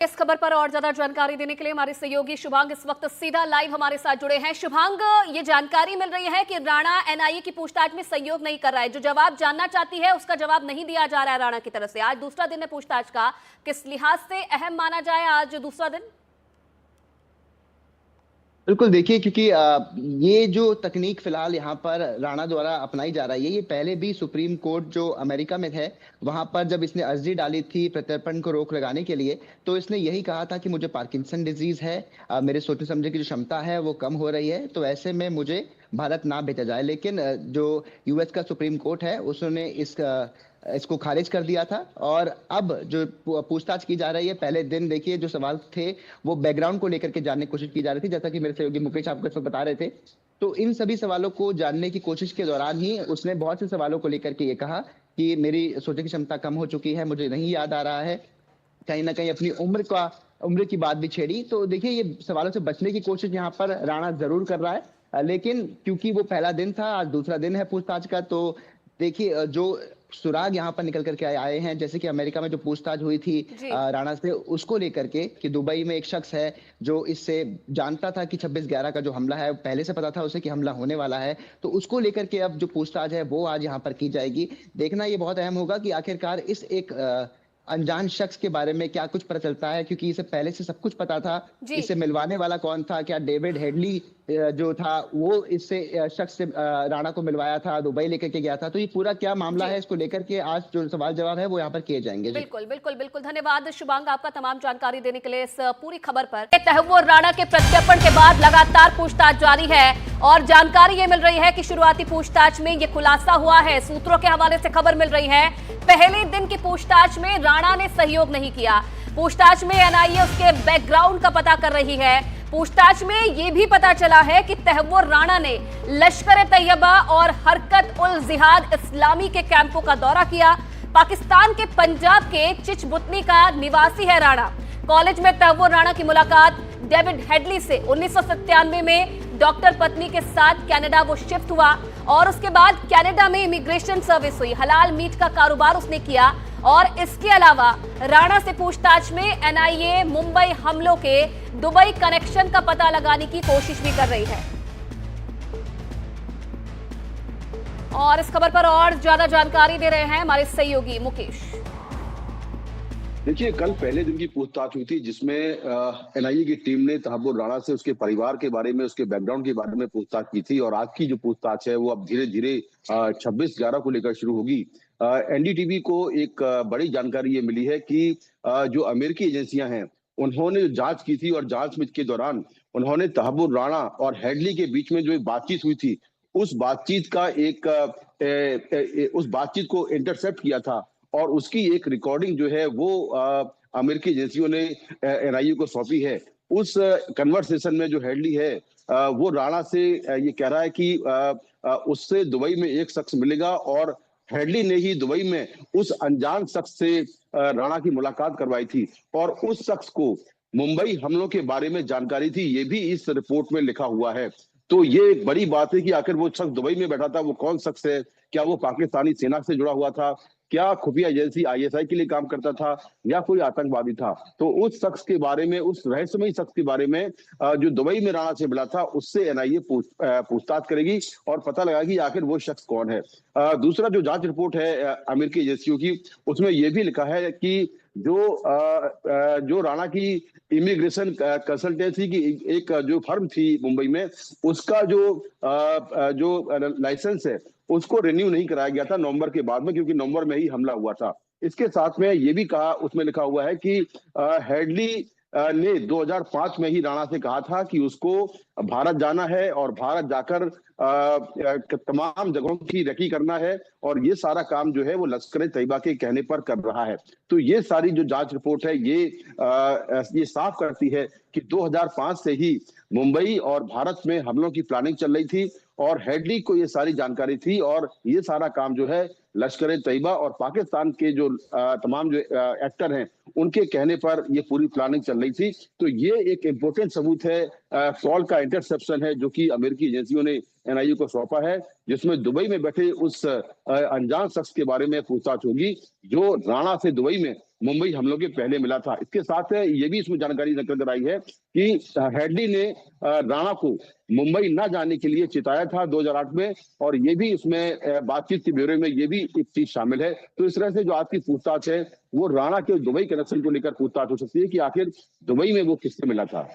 इस खबर पर और ज्यादा जानकारी देने के लिए हमारे सहयोगी शुभांग इस वक्त सीधा लाइव हमारे साथ जुड़े हैं। शुभांग, ये जानकारी मिल रही है कि राणा एनआईए की पूछताछ में सहयोग नहीं कर रहा है, जो जवाब जानना चाहती है उसका जवाब नहीं दिया जा रहा है राणा की तरफ से। आज दूसरा दिन है पूछताछ का, किस लिहाज से अहम माना जाए आज दूसरा दिन? बिल्कुल, देखिए, क्योंकि ये जो तकनीक फिलहाल यहाँ पर राणा द्वारा अपनाई जा रही है, ये पहले भी सुप्रीम कोर्ट जो अमेरिका में है वहां पर जब इसने अर्जी डाली थी प्रत्यर्पण को रोक लगाने के लिए, तो इसने यही कहा था कि मुझे पार्किंसन डिजीज है, मेरे सोचने समझने की जो क्षमता है वो कम हो रही है, तो ऐसे में मुझे भारत ना भेजा जाए। लेकिन जो यूएस का सुप्रीम कोर्ट है उसने इसको खारिज कर दिया था। और अब जो पूछताछ की जा रही है, पहले दिन देखिए जो सवाल थे वो बैकग्राउंड को लेकर के जानने की कोशिश की जा रही थी, जैसा कि मेरे सहयोगी मुकेश आपको इसमें बता रहे थे। तो इन सभी सवालों को जानने की कोशिश के दौरान ही उसने बहुत से सवालों को लेकर के ये कहा कि मेरी सोचने की क्षमता कम हो चुकी है, मुझे नहीं याद आ रहा है, कहीं ना कहीं अपनी उम्र की बात भी छेड़ी। तो देखिए, ये सवालों से बचने की कोशिश यहाँ पर राणा जरूर कर रहा है, लेकिन क्योंकि वो पहला दिन था, आज दूसरा दिन है पूछताछ का, तो देखिए जो सुराग यहाँ पर निकल करके आए हैं, जैसे कि अमेरिका में जो पूछताछ हुई थी राणा से, उसको लेकर के कि दुबई में एक शख्स है जो इससे जानता था कि 26/11 का जो हमला है, पहले से पता था उसे कि हमला होने वाला है, तो उसको लेकर के अब जो पूछताछ है वो आज यहाँ पर की जाएगी। देखना ये बहुत अहम होगा कि आखिरकार इस एक अनजान शख्स के बारे में क्या कुछ पता चलता है, क्योंकि इसे पहले से सब कुछ पता था। इसे मिलवाने वाला कौन था, क्या डेविड हेडली जो था वो इससे शख्स से राणा को मिलवाया था, दुबई लेकर के गया था, तो ये पूरा क्या मामला है, इसको लेकर के आज जो सवाल जवाब है वो यहाँ पर किए जाएंगे। बिल्कुल बिल्कुल बिल्कुल, धन्यवाद शुभांग आपका तमाम जानकारी देने के लिए इस पूरी खबर पर। तहव्वुर राणा के प्रत्यर्पण के बाद लगातार पूछताछ जारी है और जानकारी ये मिल रही है कि शुरुआती पूछताछ में ये खुलासा हुआ है, सूत्रों के हवाले से खबर मिल रही है, पहले दिन की पूछताछ में राणा ने सहयोग नहीं किया। पूछताछ में एनआईए उसके बैकग्राउंड का पता कर रही है। पूछताछ में यह भी पता चला है कि तहव्वुर राणा ने लश्कर तैयबा और हरकत उल जिहाद इस्लामी के कैंपों का दौरा किया। पाकिस्तान के पंजाब के चिचबुतनी का निवासी है राणा। कॉलेज में तहव्वुर राणा की मुलाकात डेविड हेडली से 1997 में डॉक्टर पत्नी के साथ कनाडा वो शिफ्ट हुआ और उसके बाद कनाडा में इमिग्रेशन सर्विस हुई, हलाल मीट का कारोबार उसने किया। और इसके अलावा राणा से पूछताछ में एनआईए मुंबई हमलों के दुबई कनेक्शन का पता लगाने की कोशिश भी कर रही है। और इस खबर पर और ज्यादा जानकारी दे रहे हैं हमारे सहयोगी मुकेश। देखिए, कल पहले दिन की पूछताछ हुई थी जिसमें एनआईए की टीम ने तहव्वुर राणा से उसके परिवार के बारे में, उसके बैकग्राउंड के बारे में पूछताछ की थी। और आज की जो पूछताछ है वो अब धीरे धीरे 26/11 को लेकर शुरू होगी। एनडीटीवी को एक बड़ी जानकारी ये मिली है कि जो अमेरिकी एजेंसियां हैं उन्होंने जांच की थी और जांच में के दौरान उन्होंने तहव्वुर राणा और हेडली के बीच में जो बातचीत हुई थी उस बातचीत को इंटरसेप्ट किया था और उसकी एक रिकॉर्डिंग जो है वो अमेरिकी एजेंसियों ने एनआईए को सौंपी है। उस कन्वर्सेशन में जो हेडली है वो राणा से ये कह रहा है कि उससे दुबई में एक शख्स मिलेगा और हेडली ने ही दुबई में उस अनजान शख्स से राणा की मुलाकात करवाई थी और उस शख्स को मुंबई हमलों के बारे में जानकारी थी, ये भी इस रिपोर्ट में लिखा हुआ है। तो ये एक बड़ी बात है कि आखिर वो शख्स दुबई में बैठा था वो कौन शख्स है, क्या वो पाकिस्तानी सेना से जुड़ा हुआ था, क्या खुफिया एजेंसी आईएसआई के लिए काम करता था या कोई आतंकवादी था। तो उस शख्स के बारे में, उस रहस्यमयी शख्स के बारे में जो दुबई में राणा से मिला था उससे एनआईए पूछताछ करेगी और पता लगाएगी आखिर वो शख्स कौन है। दूसरा जो जांच रिपोर्ट है अमेरिकी एजेंसियों की, उसमें यह भी लिखा है कि जो राणा की इमिग्रेशन कंसल्टेंसी की एक जो फर्म थी मुंबई में, उसका जो लाइसेंस है उसको रिन्यू नहीं कराया गया था नवंबर के बाद में, क्योंकि नवंबर में ही हमला हुआ था। इसके साथ में ये भी कहा, उसमें लिखा हुआ है कि हेडली ने 2005 में ही राणा से कहा था कि उसको भारत जाना है और भारत जाकर तमाम जगहों की रेकी करना है और ये सारा काम जो है वो लश्कर तैयबा के कहने पर कर रहा है। तो ये सारी जो जांच रिपोर्ट है ये साफ करती है कि 2005 से ही मुंबई और भारत में हमलों की प्लानिंग चल रही थी और हेडली को ये सारी जानकारी थी और ये सारा काम जो है लश्कर तैयबा और पाकिस्तान के जो तमाम जो एक्टर हैं उनके कहने पर ये पूरी प्लानिंग चल रही थी। तो ये एक इम्पोर्टेंट सबूत है, कॉल का इंटरसेप्शन है जो कि अमेरिकी एजेंसियों ने एनआईए को सौंपा है, जिसमें दुबई में बैठे उस अनजान शख्स के बारे में पूछताछ होगी जो राणा से दुबई में मुंबई हमलों के पहले मिला था। इसके साथ ये भी इसमें जानकारी निकल कर आई है कि हेडली ने राणा को मुंबई न जाने के लिए चिताया था 2008 में, और ये भी इसमें बातचीत के ब्यौरे में ये भी एक चीज शामिल है। तो इस तरह से जो आज की पूछताछ है वो राणा के दुबई कनेक्शन को लेकर पूछताछ हो सकती है कि आखिर दुबई में वो किससे मिला था।